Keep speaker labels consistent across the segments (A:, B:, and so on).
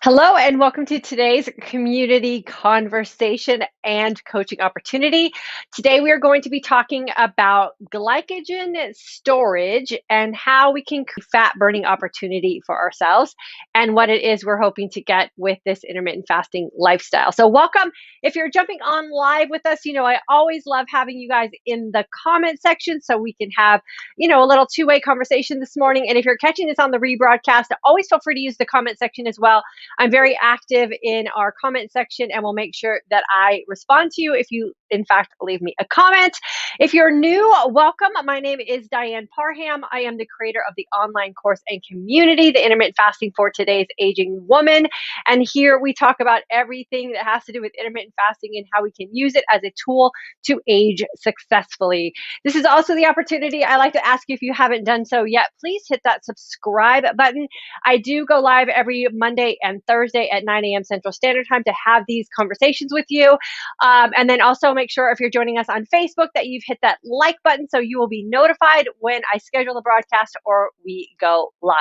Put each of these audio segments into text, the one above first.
A: Hello, and welcome to today's community conversation and coaching opportunity. Today, we are going to be talking about glycogen storage and how we can create fat burning opportunity for ourselves and what it is we're hoping to get with this intermittent fasting lifestyle. So, welcome. If you're jumping on live with us, I always love having you guys in the comment section so we can have, a little two-way conversation this morning. And if you're catching this on the rebroadcast, always feel free to use the comment section as well. I'm very active in our comment section and will make sure that I respond to you if you, in fact, leave me a comment. If you're new, welcome. My name is Diane Parham. I am the creator of the online course and community, the Intermittent Fasting for Today's Aging Woman. And here we talk about everything that has to do with intermittent fasting and how we can use it as a tool to age successfully. This is also the opportunity I like to ask you, if you haven't done so yet, please hit that subscribe button. I do go live every Monday and Thursday at 9 a.m. Central Standard Time to have these conversations with you. And then also make sure if you're joining us on Facebook that you've hit that like button so you will be notified when I schedule the broadcast or we go live.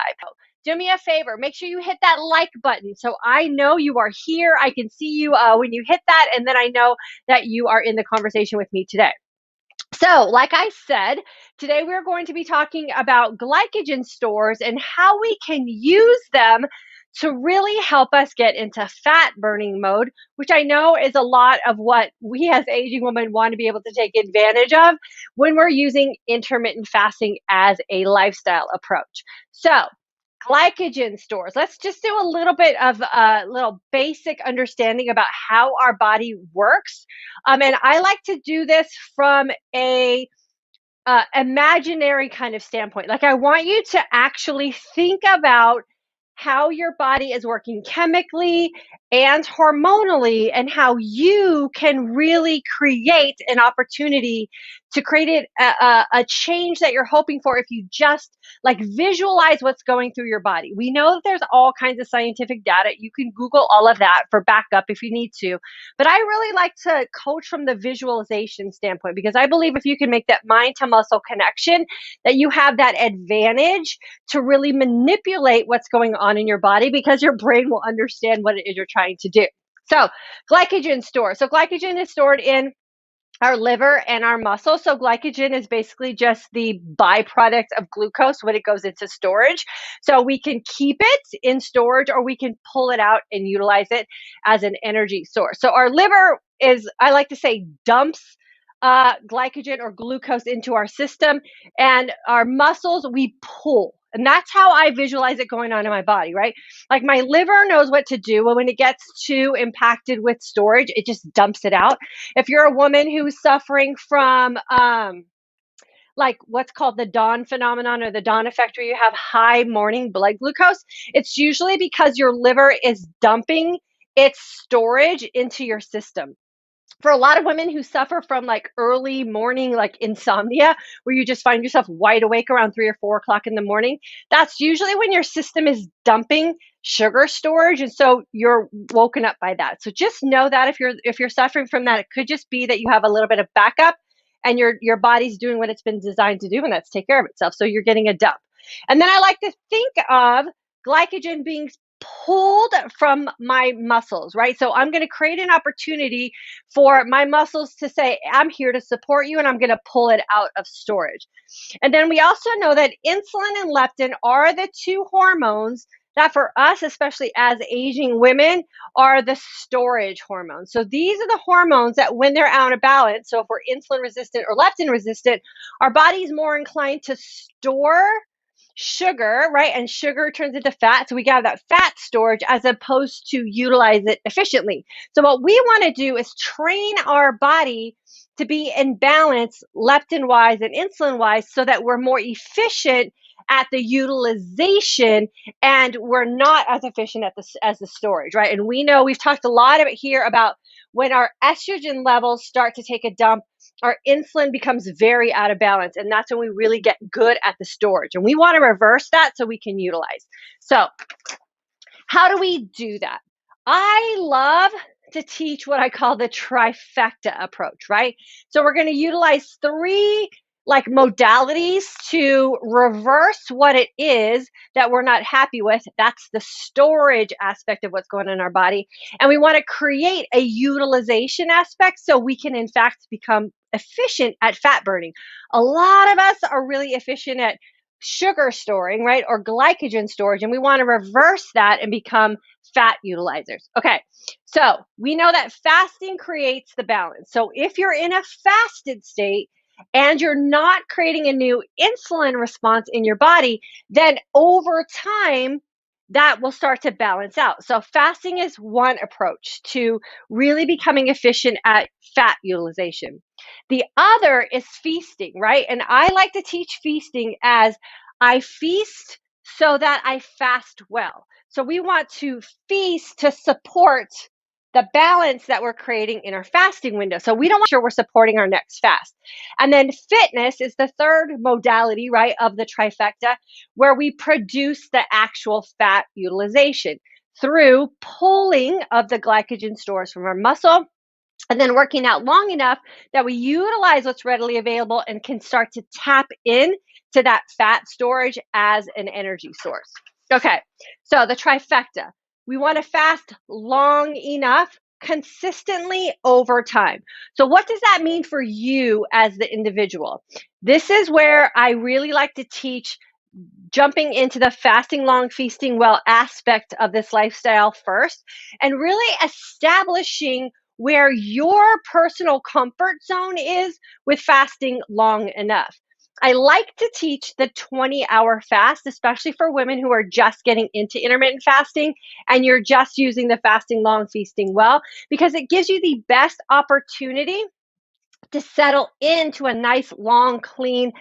A: Do me a favor, make sure you hit that like button so I know you are here. I can see you when you hit that, and then I know that you are in the conversation with me today. So, like I said, today we're going to be talking about glycogen stores and how we can use them to really help us get into fat burning mode, which I know is a lot of what we as aging women want to be able to take advantage of when we're using intermittent fasting as a lifestyle approach. So, glycogen stores. Let's just do a little bit of a little basic understanding about how our body works. And I like to do this from a imaginary kind of standpoint. Like, I want you to actually think about how your body is working chemically and hormonally, and how you can really create an opportunity to create a change that you're hoping for if you just like visualize what's going through your body. We know that there's all kinds of scientific data. You can Google all of that for backup if you need to. But I really like to coach from the visualization standpoint, because I believe if you can make that mind to muscle connection, that you have that advantage to really manipulate what's going on in your body, because your brain will understand what it is you're trying to do. So, glycogen store. So, glycogen is stored in our liver and our muscle. So glycogen is basically just the byproduct of glucose when it goes into storage. So we can keep it in storage, or we can pull it out and utilize it as an energy source. So our liver is, I like to say, dumps glycogen or glucose into our system, and our muscles, we pull. And that's how I visualize it going on in my body, right? Like, my liver knows what to do, but when it gets too impacted with storage, it just dumps it out. If you're a woman who's suffering from like what's called the dawn phenomenon or the dawn effect, where you have high morning blood glucose, it's usually because your liver is dumping its storage into your system. For a lot of women who suffer from like early morning, like insomnia, where you just find yourself wide awake around 3 or 4 o'clock in the morning, that's usually when your system is dumping sugar storage. And so you're woken up by that. So just know that if you're suffering from that, it could just be that you have a little bit of backup, and your body's doing what it's been designed to do, and that's take care of itself. So you're getting a dump. And then I like to think of glycogen being pulled from my muscles, right? So I'm going to create an opportunity for my muscles to say, I'm here to support you, and I'm going to pull it out of storage. And then we also know that insulin and leptin are the two hormones that, for us, especially as aging women, are the storage hormones. So these are the hormones that, when they're out of balance, so if we're insulin resistant or leptin resistant, our body's more inclined to store sugar, right? And sugar turns into fat. So we got that fat storage as opposed to utilize it efficiently. So what we want to do is train our body to be in balance leptin wise and insulin wise, so that we're more efficient at the utilization, and we're not as efficient at as the storage, right? And we know, we've talked a lot of it here about when our estrogen levels start to take a dump, our insulin becomes very out of balance, and that's when we really get good at the storage, and we want to reverse that so we can utilize. So how do we do that? I love to teach what I call the trifecta approach, right? So we're going to utilize three like modalities to reverse what it is that we're not happy with. That's the storage aspect of what's going on in our body. And we want to create a utilization aspect so we can, in fact, become efficient at fat burning. A lot of us are really efficient at sugar storing, right? Or glycogen storage. And we want to reverse that and become fat utilizers. Okay. So we know that fasting creates the balance. So if you're in a fasted state, and you're not creating a new insulin response in your body, then over time, that will start to balance out. So, fasting is one approach to really becoming efficient at fat utilization. The other is feasting, right? And I like to teach feasting as I feast so that I fast well. So, we want to feast to support the balance that we're creating in our fasting window. So we don't want to make sure we're supporting our next fast. And then fitness is the third modality, right, of the trifecta, where we produce the actual fat utilization through pulling of the glycogen stores from our muscle and then working out long enough that we utilize what's readily available and can start to tap in to that fat storage as an energy source. Okay, so the trifecta. We want to fast long enough consistently over time. So what does that mean for you as the individual? This is where I really like to teach jumping into the fasting long, feasting well aspect of this lifestyle first and really establishing where your personal comfort zone is with fasting long enough. I like to teach the 20-hour fast, especially for women who are just getting into intermittent fasting and you're just using the fasting long, feasting well, because it gives you the best opportunity to settle into a nice, long, clean,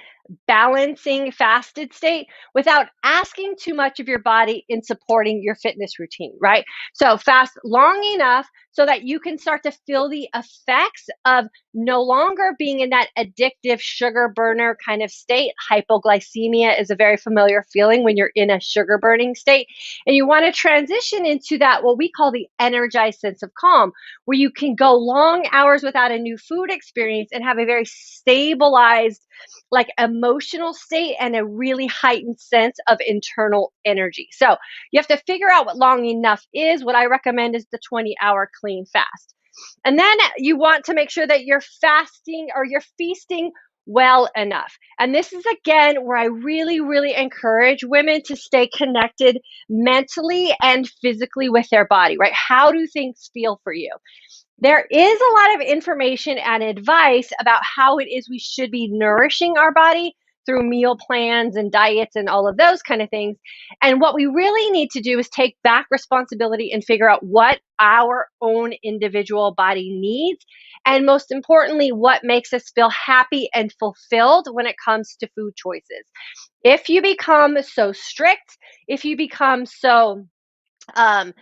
A: balancing fasted state without asking too much of your body in supporting your fitness routine, right? So fast long enough so that you can start to feel the effects of no longer being in that addictive sugar burner kind of state. Hypoglycemia is a very familiar feeling when you're in a sugar burning state. And you want to transition into that, what we call the energized sense of calm, where you can go long hours without a new food experience and have a very stabilized, like emotional state and a really heightened sense of internal energy. So you have to figure out what long enough is. What I recommend is the 20-hour clean fast. And then you want to make sure that you're fasting or you're feasting well enough. And this is again where I really, really encourage women to stay connected mentally and physically with their body, right? How do things feel for you? There is a lot of information and advice about how it is we should be nourishing our body through meal plans and diets and all of those kind of things. And what we really need to do is take back responsibility and figure out what our own individual body needs. And most importantly, what makes us feel happy and fulfilled when it comes to food choices. If you become so strict, if you become so um,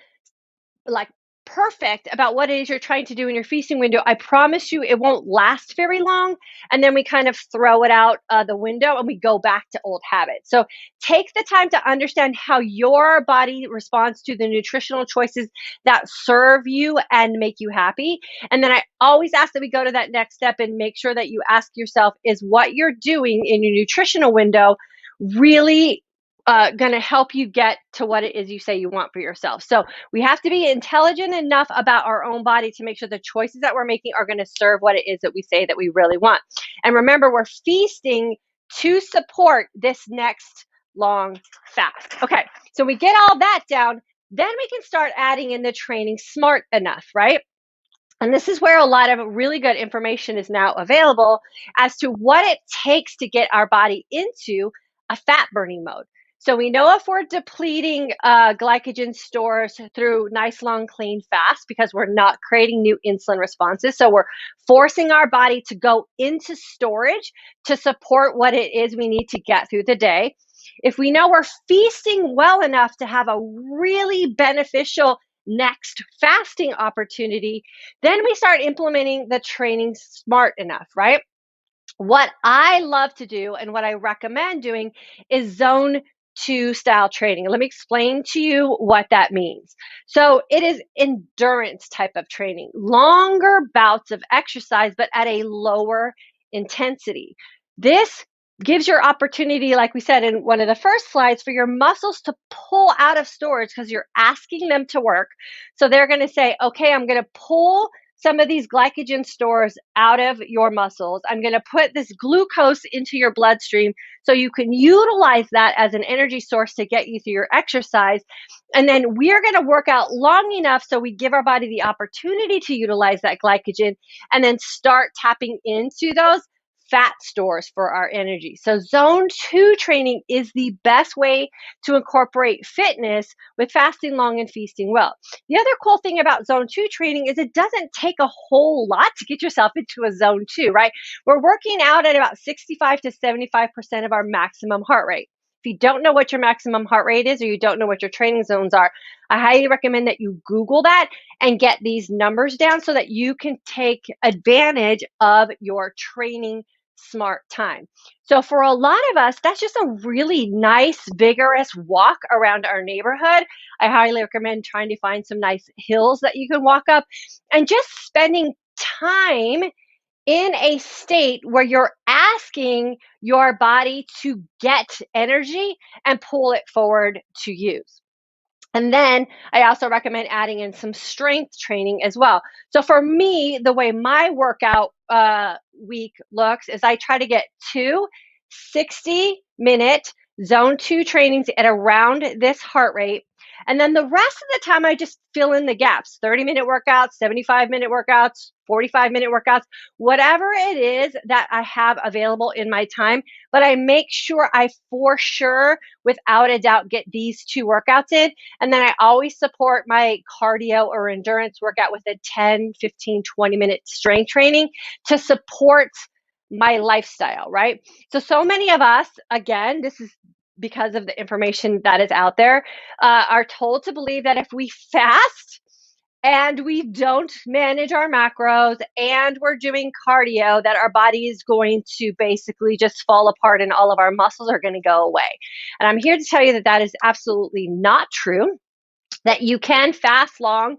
A: like perfect about what it is you're trying to do in your feasting window, I promise you it won't last very long. And then we kind of throw it out the window and we go back to old habits. So take the time to understand how your body responds to the nutritional choices that serve you and make you happy. And then I always ask that we go to that next step and make sure that you ask yourself, is what you're doing in your nutritional window really going to help you get to what it is you say you want for yourself? So we have to be intelligent enough about our own body to make sure the choices that we're making are going to serve what it is that we say that we really want. And remember, we're feasting to support this next long fast. Okay, so we get all that down, then we can start adding in the training smart enough, right? And this is where a lot of really good information is now available as to what it takes to get our body into a fat burning mode. So we know if we're depleting glycogen stores through nice, long, clean fast because we're not creating new insulin responses. So we're forcing our body to go into storage to support what it is we need to get through the day. If we know we're feasting well enough to have a really beneficial next fasting opportunity, then we start implementing the training smart enough, right? What I love to do and what I recommend doing is zone 2 style training. Let me explain to you what that means. So it is endurance type of training, longer bouts of exercise, but at a lower intensity. This gives your opportunity, like we said in one of the first slides, for your muscles to pull out of storage because you're asking them to work. So they're going to say, okay, I'm going to pull some of these glycogen stores out of your muscles. I'm going to put this glucose into your bloodstream so you can utilize that as an energy source to get you through your exercise. And then we're going to work out long enough so we give our body the opportunity to utilize that glycogen and then start tapping into those fat stores for our energy. So zone 2 training is the best way to incorporate fitness with fasting long and feasting well. The other cool thing about zone 2 training is it doesn't take a whole lot to get yourself into a zone 2, right? We're working out at about 65 to 75% of our maximum heart rate. If you don't know what your maximum heart rate is or you don't know what your training zones are, I highly recommend that you Google that and get these numbers down so that you can take advantage of your training smart time. So for a lot of us, that's just a really nice, vigorous walk around our neighborhood. I highly recommend trying to find some nice hills that you can walk up and just spending time in a state where you're asking your body to get energy and pull it forward to use. And then I also recommend adding in some strength training as well. So for me, the way my workout week looks is I try to get 2 60-minute zone 2 trainings at around this heart rate. And then the rest of the time, I just fill in the gaps, 30-minute workouts, 75-minute workouts, 45-minute workouts, whatever it is that I have available in my time. But I make sure I for sure, without a doubt, get these 2 workouts in. And then I always support my cardio or endurance workout with a 10, 15, 20-minute strength training to support my lifestyle, right? So many of us, again, this is because of the information that is out there, are told to believe that if we fast and we don't manage our macros and we're doing cardio, that our body is going to basically just fall apart and all of our muscles are going to go away. And I'm here to tell you that that is absolutely not true, that you can fast long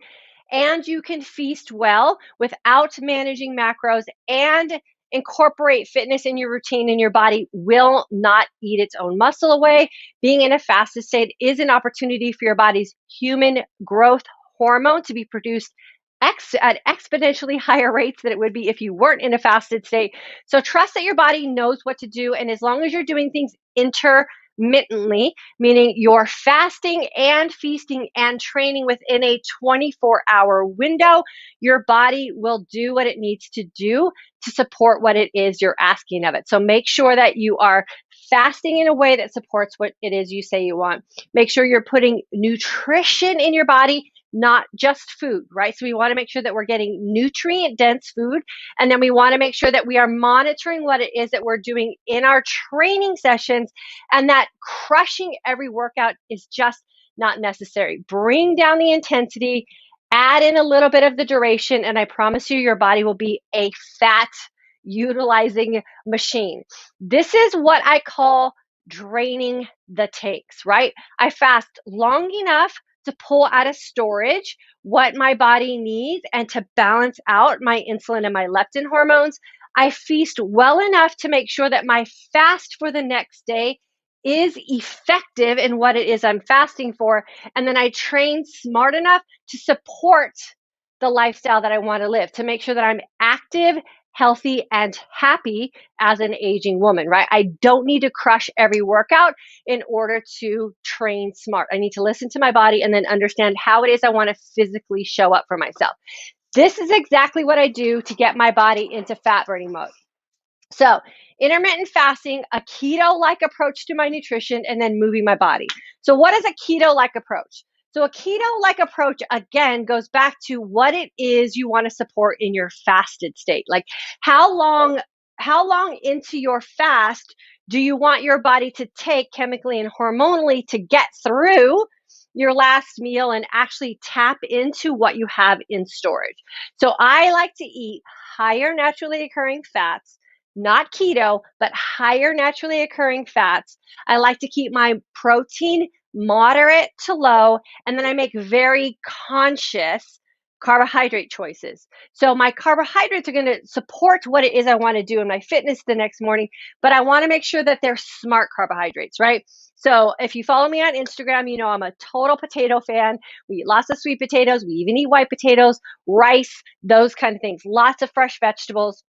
A: and you can feast well without managing macros and incorporate fitness in your routine, and your body will not eat its own muscle away. Being in a fasted state is an opportunity for your body's human growth hormone to be produced at exponentially higher rates than it would be if you weren't in a fasted state. So trust that your body knows what to do. And as long as you're doing things intermittently, meaning you're fasting and feasting and training within a 24-hour window, your body will do what it needs to do to support what it is you're asking of it. So make sure that you are fasting in a way that supports what it is you say you want. Make sure you're putting nutrition in your body, not just food, right? So we want to make sure that we're getting nutrient dense food. And then we want to make sure that we are monitoring what it is that we're doing in our training sessions, and that crushing every workout is just not necessary. Bring down the intensity, add in a little bit of the duration, and I promise you, your body will be a fat utilizing machine. This is what I call draining the tanks, right? I fast long enough to pull out of storage what my body needs and to balance out my insulin and my leptin hormones. I feast well enough to make sure that my fast for the next day is effective in what it is I'm fasting for. And then I train smart enough to support the lifestyle that I want to live, to make sure that I'm active, healthy, and happy as an aging woman, right? I don't need to crush every workout in order to train smart. I need to listen to my body and then understand how it is I want to physically show up for myself. This is exactly what I do to get my body into fat burning mode. So, intermittent fasting, a keto-like approach to my nutrition, and then moving my body. So, what is a keto-like approach? So, a keto-like approach, again, goes back to what it is you want to support in your fasted state. Like, how long into your fast do you want your body to take chemically and hormonally to get through your last meal and actually tap into what you have in storage? So, I like to eat higher naturally occurring fats, not keto, but higher naturally occurring fats. I like to keep my protein moderate to low, and then I make very conscious carbohydrate choices. So my carbohydrates are going to support what it is I want to do in my fitness the next morning, but I want to make sure that they're smart carbohydrates, right? So if you follow me on Instagram, you know I'm a total potato fan. We eat lots of sweet potatoes. We even eat white potatoes, rice, those kind of things. Lots of fresh vegetables.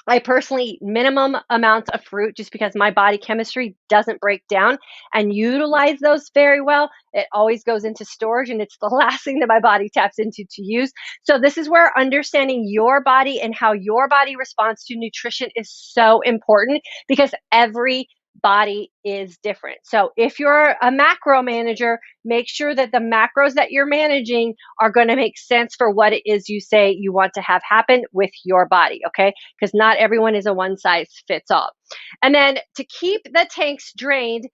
A: I personally eat minimum amounts of fruit just because my body chemistry doesn't break down and utilize those very well. It always goes into storage and it's the last thing that my body taps into to use. So this is where understanding your body and how your body responds to nutrition is so important because every body is different. So if you're a macro manager, make sure that the macros that you're managing are going to make sense for what it is you say you want to have happen with your body, okay? Because not everyone is a one size fits all. And then to keep the tanks drained,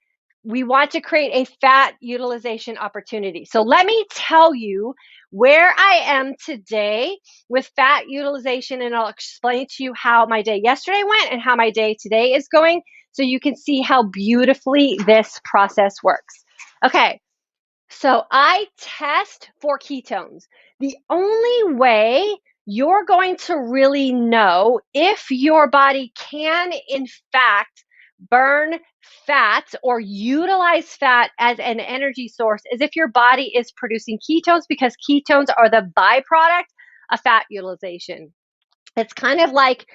A: we want to create a fat utilization opportunity. So let me tell you where I am today with fat utilization, and I'll explain to you how my day yesterday went and how my day today is going so you can see how beautifully this process works. Okay, so I test for ketones. The only way you're going to really know if your body can, in fact, burn fat or utilize fat as an energy source is if your body is producing ketones, because ketones are the byproduct of fat utilization. It's kind of like,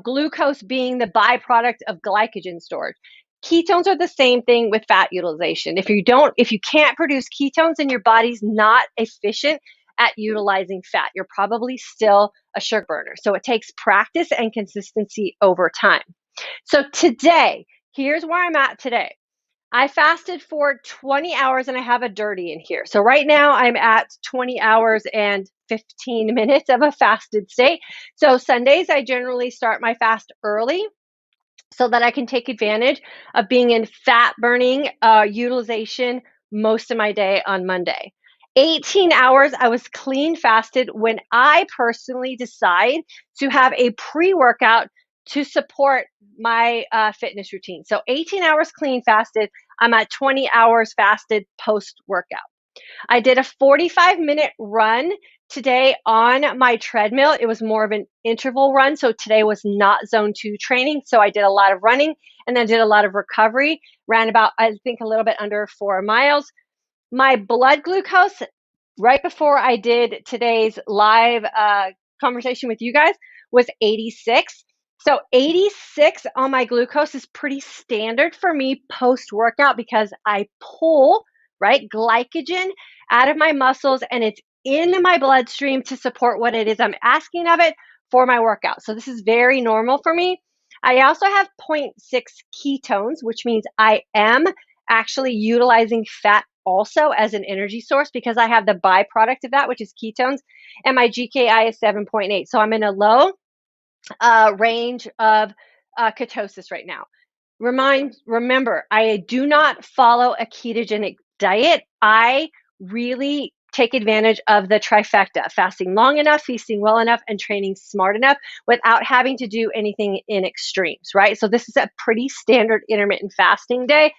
A: glucose being the byproduct of glycogen storage. Ketones are the same thing with fat utilization. If you can't produce ketones and your body's not efficient at utilizing fat, you're probably still a sugar burner. So it takes practice and consistency over time. So today, here's where I'm at today. I fasted for 20 hours and I have a dirty in here. So right now I'm at 20 hours and 15 minutes of a fasted state. So Sundays, I generally start my fast early so that I can take advantage of being in fat burning utilization most of my day on Monday. 18 hours, I was clean fasted when I personally decide to have a pre-workout to support my fitness routine. So 18 hours clean fasted, I'm at 20 hours fasted post workout. I did a 45-minute run today on my treadmill. It was more of an interval run. So today was not zone 2 training. So I did a lot of running and then did a lot of recovery, ran about, I think, a little bit under 4 miles. My blood glucose right before I did today's live conversation with you guys was 86. So 86 on my glucose is pretty standard for me post-workout because I pull, right, glycogen out of my muscles and it's in my bloodstream to support what it is I'm asking of it for my workout. So this is very normal for me. I also have 0.6 ketones, which means I am actually utilizing fat also as an energy source because I have the byproduct of that, which is ketones, and my GKI is 7.8. So I'm in a low range of ketosis right now. Remember, I do not follow a ketogenic diet. I really take advantage of the trifecta: fasting long enough, feasting well enough, and training smart enough without having to do anything in extremes, right? So this is a pretty standard intermittent fasting day.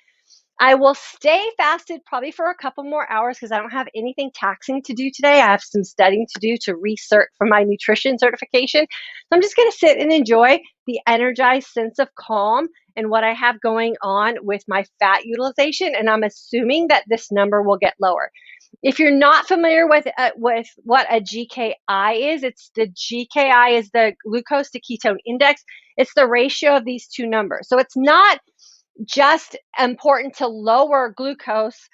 A: I will stay fasted probably for a couple more hours because I don't have anything taxing to do today. I have some studying to do to recert for my nutrition certification. So I'm just going to sit and enjoy the energized sense of calm and what I have going on with my fat utilization. And I'm assuming that this number will get lower. If you're not familiar with what a GKI is, it's the GKI is the glucose to ketone index. It's the ratio of these two numbers. So it's not just important to lower glucose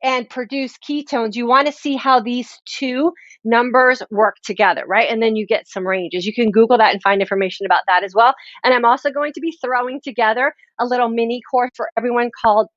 A: and produce ketones. You want to see how these two numbers work together, right? And then you get some ranges. You can Google that and find information about that as well. And I'm also going to be throwing together a little mini course for everyone called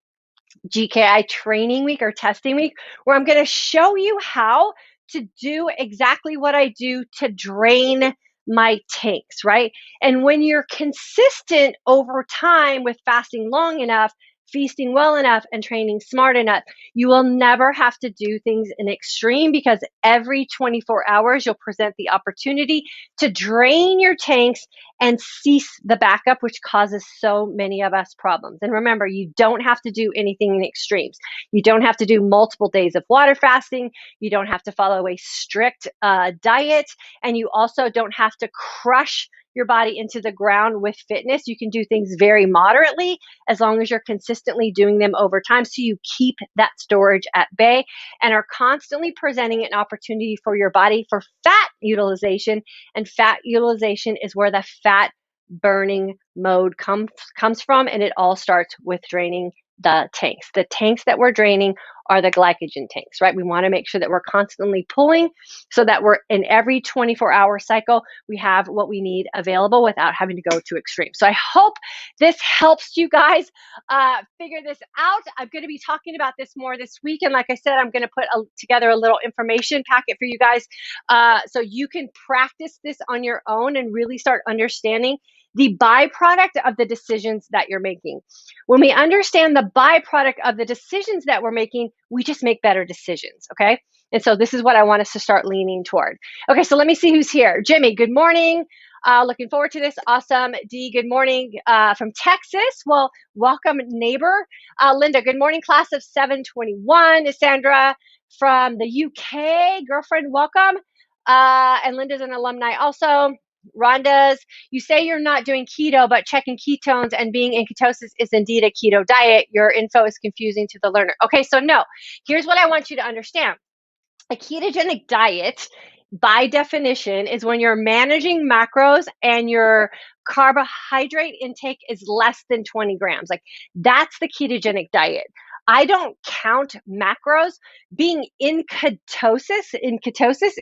A: GKI Training Week or Testing Week, where I'm going to show you how to do exactly what I do to drain my tanks, right? And when you're consistent over time with fasting long enough, feasting well enough, and training smart enough, you will never have to do things in extreme, because every 24 hours you'll present the opportunity to drain your tanks and cease the backup, which causes so many of us problems. And remember, you don't have to do anything in extremes. You don't have to do multiple days of water fasting. You don't have to follow a strict diet. And you also don't have to crush your body into the ground with fitness. You can do things very moderately as long as you're consistently doing them over time, so you keep that storage at bay and are constantly presenting an opportunity for your body for fat utilization. And fat utilization is where the fat burning mode comes from, and it all starts with draining the tanks. The tanks that we're draining are the glycogen tanks, right? We want to make sure that we're constantly pulling, so that we're in every 24-hour cycle, we have what we need available without having to go to extreme. So I hope this helps you guys figure this out. I'm going to be talking about this more this week. And like I said, I'm going to put together a little information packet for you guys so you can practice this on your own and really start understanding the byproduct of the decisions that you're making. When we understand the byproduct of the decisions that we're making, we just make better decisions, okay? And so this is what I want us to start leaning toward. Okay, so let me see who's here. Jimmy, good morning. Looking forward to this. Awesome. Dee, good morning from Texas. Well, welcome, neighbor. Linda, good morning, class of 721. Sandra from the UK, girlfriend, welcome. And Linda's an alumni also. Rhonda's, you say you're not doing keto, but checking ketones and being in ketosis is indeed a keto diet. Your info is confusing to the learner. Okay, so no, here's what I want you to understand. A ketogenic diet, by definition, is when you're managing macros and your carbohydrate intake is less than 20 grams. Like, that's the ketogenic diet. I don't count macros. Being in ketosis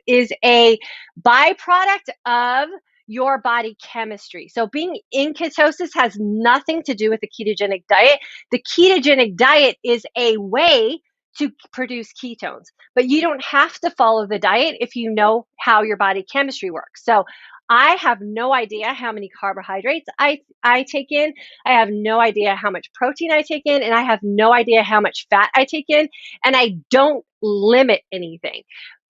A: is a byproduct of your body chemistry. So being in ketosis has nothing to do with the ketogenic diet. The ketogenic diet is a way to produce ketones, but you don't have to follow the diet if you know how your body chemistry works. So I have no idea how many carbohydrates I take in. I have no idea how much protein I take in, and I have no idea how much fat I take in, and I don't limit anything.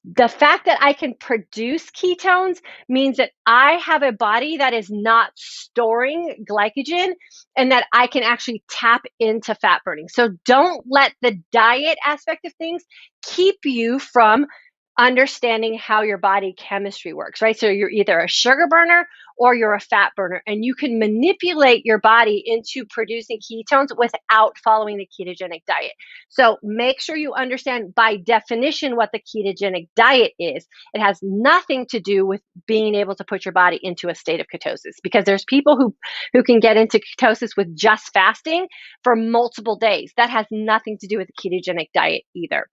A: The fact that I can produce ketones means that I have a body that is not storing glycogen and that I can actually tap into fat burning. So don't let the diet aspect of things keep you from understanding how your body chemistry works, right? So you're either a sugar burner or you're a fat burner, and you can manipulate your body into producing ketones without following the ketogenic diet. So make sure you understand by definition what the ketogenic diet is. It has nothing to do with being able to put your body into a state of ketosis, because there's people who can get into ketosis with just fasting for multiple days. That has nothing to do with the ketogenic diet either.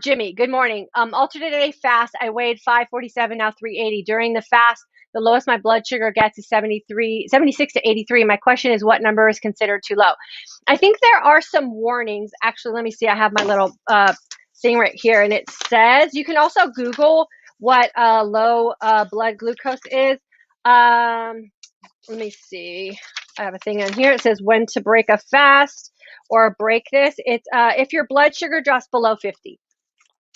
A: Jimmy, good morning. Alternate day fast, I weighed 547, now 380. During the fast, the lowest my blood sugar gets is 76 to 83. My question is, what number is considered too low? I think there are some warnings. Actually, let me see. I have my little thing right here, and it says, you can also Google what low blood glucose is. Let me see. I have a thing on here. It says when to break a fast or break this. It's if your blood sugar drops below 50.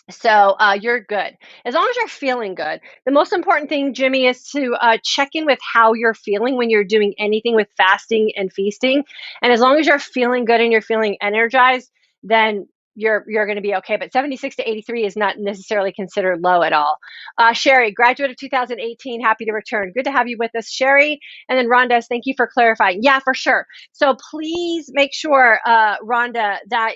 A: So you're good. As long as you're feeling good. The most important thing, Jimmy, is to check in with how you're feeling when you're doing anything with fasting and feasting. And as long as you're feeling good and you're feeling energized, then you're going to be okay. But 76 to 83 is not necessarily considered low at all. Sherry, graduate of 2018, happy to return. Good to have you with us, Sherry. And then Rhonda, thank you for clarifying. Yeah, for sure. So please make sure, Rhonda, that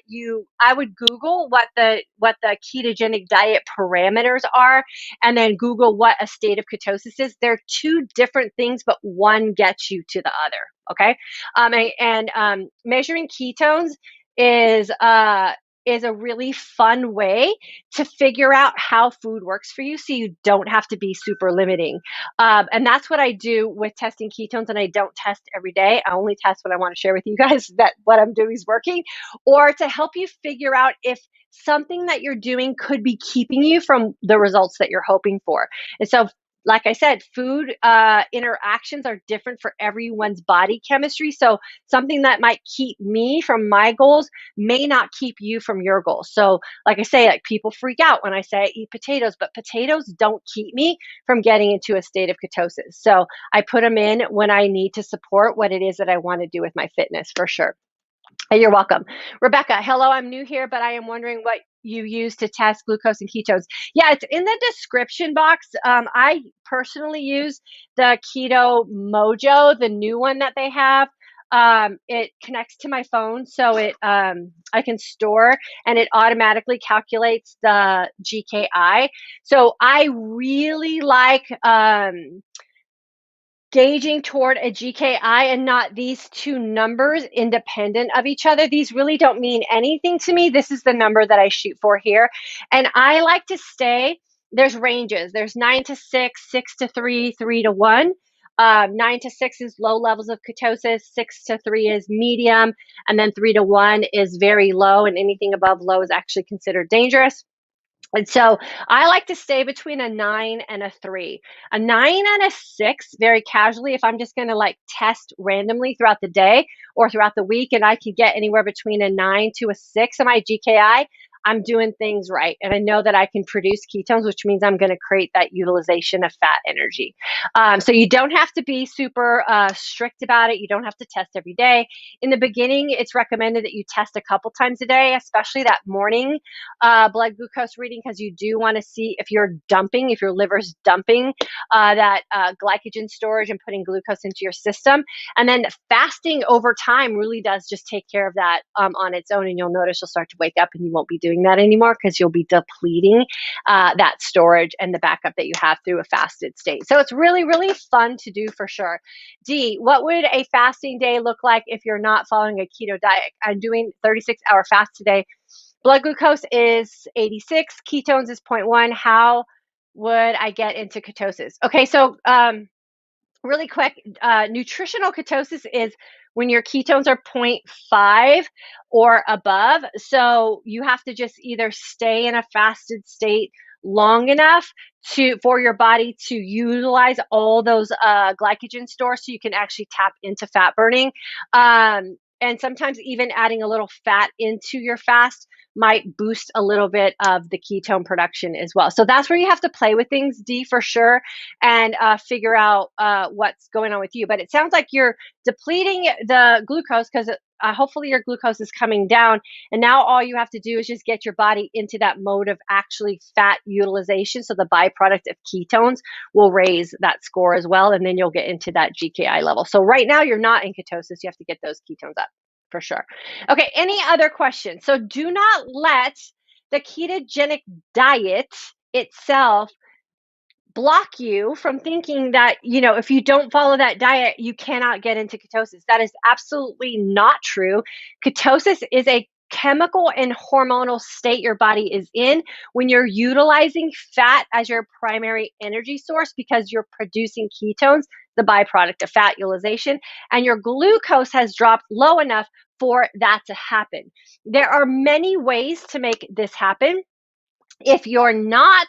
A: I would Google what the ketogenic diet parameters are, and then Google what a state of ketosis is. They're two different things, but one gets you to the other. Okay. Measuring ketones is a really fun way to figure out how food works for you, so you don't have to be super limiting. And that's what I do with testing ketones, and I don't test every day. I only test when I want to share with you guys that what I'm doing is working, or to help you figure out if something that you're doing could be keeping you from the results that you're hoping for. And so like I said, food interactions are different for everyone's body chemistry. So something that might keep me from my goals may not keep you from your goals. So like I say, like people freak out when I say I eat potatoes, but potatoes don't keep me from getting into a state of ketosis. So I put them in when I need to support what it is that I want to do with my fitness for sure. You're welcome. Rebecca, hello, I'm new here, but I am wondering what you use to test glucose and ketones. Yeah, it's in the description box. I personally use the Keto Mojo, the new one that they have. It connects to my phone, so I can store and it automatically calculates the GKI. So I really like gauging toward a GKI and not these two numbers independent of each other. These really don't mean anything to me. This is the number that I shoot for here. And I like to stay, there's ranges. There's 9 to 6, 6 to 3, 3 to 1. 9 to 6 is low levels of ketosis, 6 to 3 is medium, and then 3 to 1 is very low, and anything above low is actually considered dangerous. And so I like to stay between a 9 and a 3. A 9 and a 6, very casually, if I'm just going to like test randomly throughout the day or throughout the week, and I could get anywhere between a 9 to a 6 in my GKI, I'm doing things right. And I know that I can produce ketones, which means I'm going to create that utilization of fat energy. So you don't have to be super strict about it. You don't have to test every day. In the beginning, it's recommended that you test a couple times a day, especially that morning blood glucose reading, because you do want to see if you're dumping, if your liver's dumping that glycogen storage and putting glucose into your system. And then fasting over time really does just take care of that on its own. And you'll notice you'll start to wake up and you won't be doing that anymore because you'll be depleting that storage and the backup that you have through a fasted state. So it's really, really fun to do for sure. D, what would a fasting day look like if you're not following a keto diet? I'm doing 36-hour fast today. Blood glucose is 86, ketones is 0.1. How would I get into ketosis? Okay, so really quick, nutritional ketosis is when your ketones are 0.5 or above. So you have to just either stay in a fasted state long enough for your body to utilize all those glycogen stores so you can actually tap into fat burning. And sometimes even adding a little fat into your fast might boost a little bit of the ketone production as well. So that's where you have to play with things, D, for sure, and figure out what's going on with you. But it sounds like you're depleting the glucose because hopefully your glucose is coming down. And now all you have to do is just get your body into that mode of actually fat utilization. So the byproduct of ketones will raise that score as well. And then you'll get into that GKI level. So right now you're not in ketosis. You have to get those ketones up for sure. Okay, any other questions? So do not let the ketogenic diet itself block you from thinking that, if you don't follow that diet, you cannot get into ketosis. That is absolutely not true. Ketosis is a chemical and hormonal state your body is in when you're utilizing fat as your primary energy source because you're producing ketones, the byproduct of fat utilization, and your glucose has dropped low enough for that to happen. There are many ways to make this happen. If you're not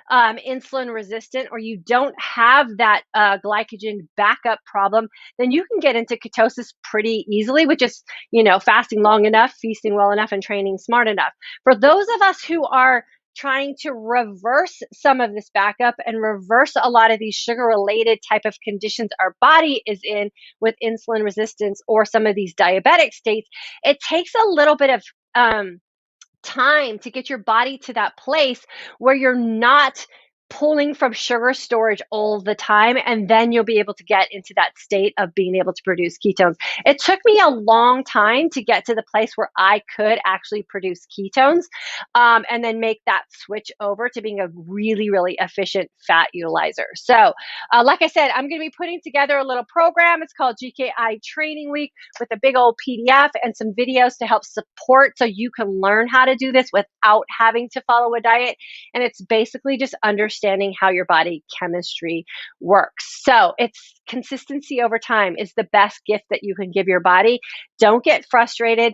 A: insulin resistant or you don't have that glycogen backup problem, then you can get into ketosis pretty easily with just, fasting long enough, feasting well enough, and training smart enough. For those of us who are trying to reverse some of this backup and reverse a lot of these sugar-related type of conditions our body is in with insulin resistance or some of these diabetic states, it takes a little bit of time to get your body to that place where you're not pulling from sugar storage all the time, and then you'll be able to get into that state of being able to produce ketones. It took me a long time to get to the place where I could actually produce ketones and then make that switch over to being a really, really efficient fat utilizer. So like I said, I'm going to be putting together a little program. It's called GKI Training Week with a big old PDF and some videos to help support so you can learn how to do this without having to follow a diet. And it's basically just understanding how your body chemistry works. So it's consistency over time is the best gift that you can give your body. Don't get frustrated.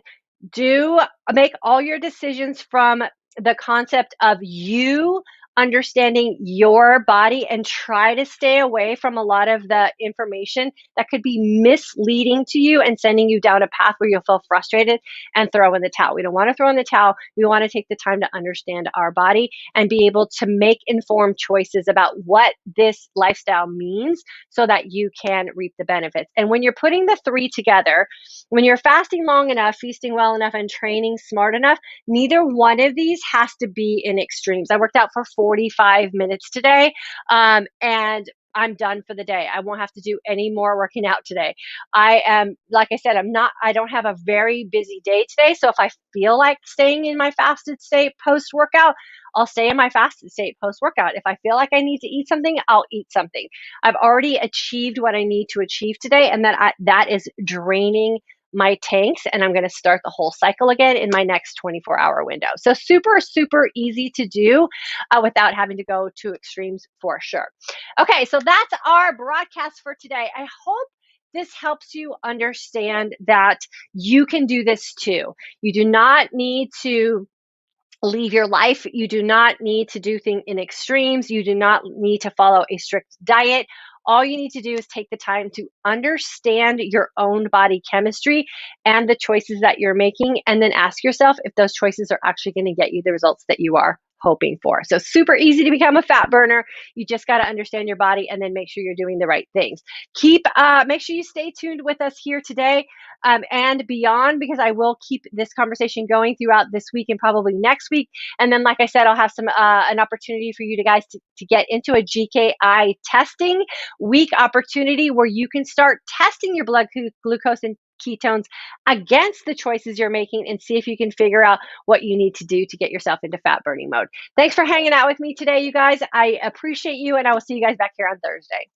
A: Do make all your decisions from the concept of you understanding your body and try to stay away from a lot of the information that could be misleading to you and sending you down a path where you'll feel frustrated and throw in the towel. We don't want to throw in the towel. We want to take the time to understand our body and be able to make informed choices about what this lifestyle means so that you can reap the benefits. And when you're putting the three together, when you're fasting long enough, feasting well enough, and training smart enough, neither one of these has to be in extremes. I worked out for 45 minutes today, and I'm done for the day. I won't have to do any more working out today. I am, like I said, I don't have a very busy day today. So if I feel like staying in my fasted state post workout, I'll stay in my fasted state post workout. If I feel like I need to eat something, I'll eat something. I've already achieved what I need to achieve today, and that is draining my tanks, and I'm going to start the whole cycle again in my next 24-hour window. So super, super easy to do without having to go to extremes for sure. Okay, so that's our broadcast for today. I hope this helps you understand that you can do this too. You do not need to leave your life. You do not need to do things in extremes. You do not need to follow a strict diet. All you need to do is take the time to understand your own body chemistry and the choices that you're making, and then ask yourself if those choices are actually going to get you the results that you are hoping for. So super easy to become a fat burner. You just got to understand your body and then make sure you're doing the right things. Make sure you stay tuned with us here today and beyond, because I will keep this conversation going throughout this week and probably next week. And then, like I said, I'll have an opportunity for you guys to get into a GKI testing week opportunity where you can start testing your blood glucose and ketones against the choices you're making and see if you can figure out what you need to do to get yourself into fat burning mode. Thanks for hanging out with me today, you guys. I appreciate you, and I will see you guys back here on Thursday.